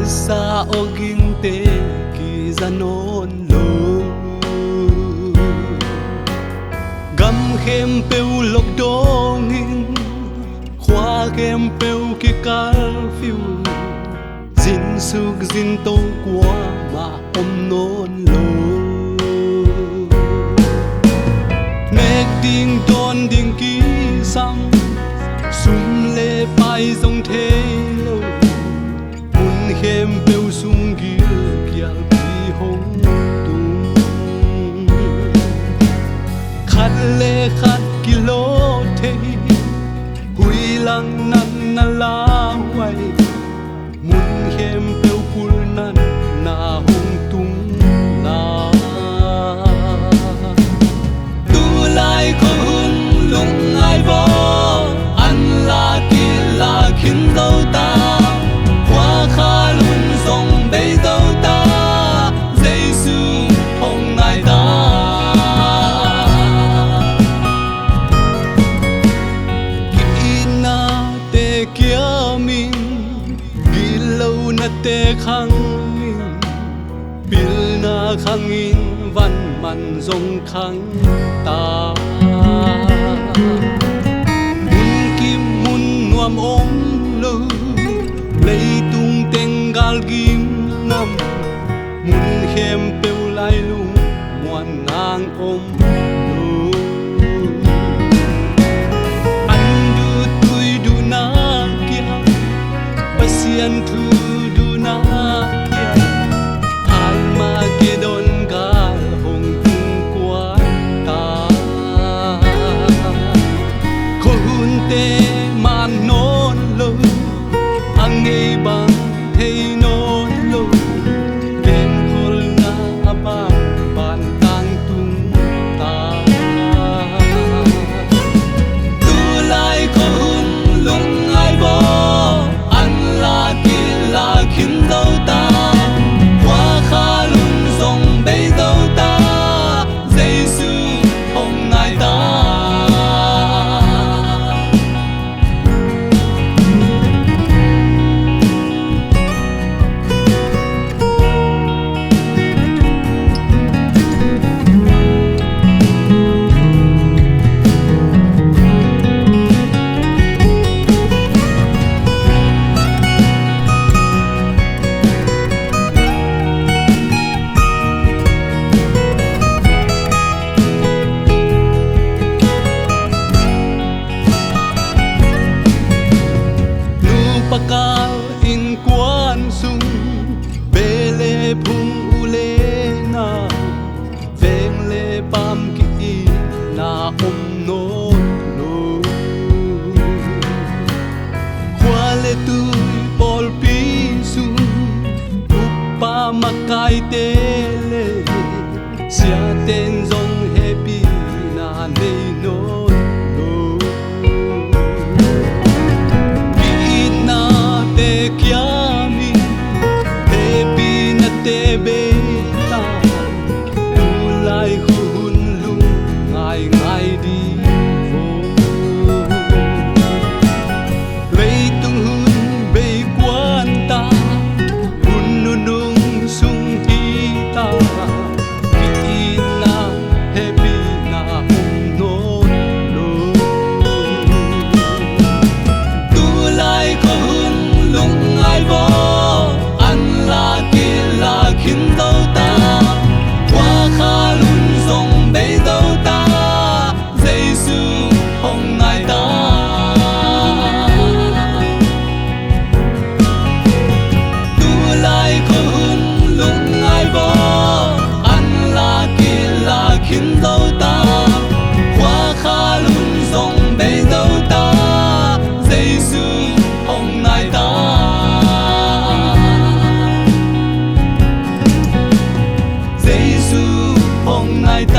sa oging te ki zanon lo gam khem peu lok dongin khwa khem peu ki kal fiu zin suk zin to kwa ma om non lo mek ding don ding ki sam sum le pai dong the lo mun khem peu sung gil kyal ki hong tung khát lê khát kilo thế hui lang nan na la wai mun khem peu pul nan na hong tung la tu lai ko hun lung ai bo an la ki la khin do ta hoa kha lun song bei do ta Giêsu hong nai ta te khang in pil na khang in văn man dong khang ta mun kim mun nuam om lo lấy tung teng gal kim nam mun khem peu lai lung muan nang om lo an du tui du na kia pasian thu na kia alma ke don gal hong tung kwa ta ko hun te man non lo ang ei bang thei non lo ken hol na abang ban tang tung ta tu lai ko hun lung ai bo an la ki la khin do ta hoa kha lun song bei do ta Giêsu hong nai ta pakal in quan sung bele phung ule na veng le pam ki na om non lo khwa le tu pol pi sung upa makai te le sia ten zong happy na nei non beta tu lai hun lung ngai ngai đi vô lấy tung hun bay quan ta hun nu nung sung thi ta ki na happy na hong non lo tu lai hun lung ngai vô an la ki la khin do ta hoa kha lun song bei do ta Giêsu hong nai ta tu lai ko hun lung ai bo an la ki la khin do ta hoa kha lun song bei do ta Giêsu hong nai ta Giêsu hong nai ta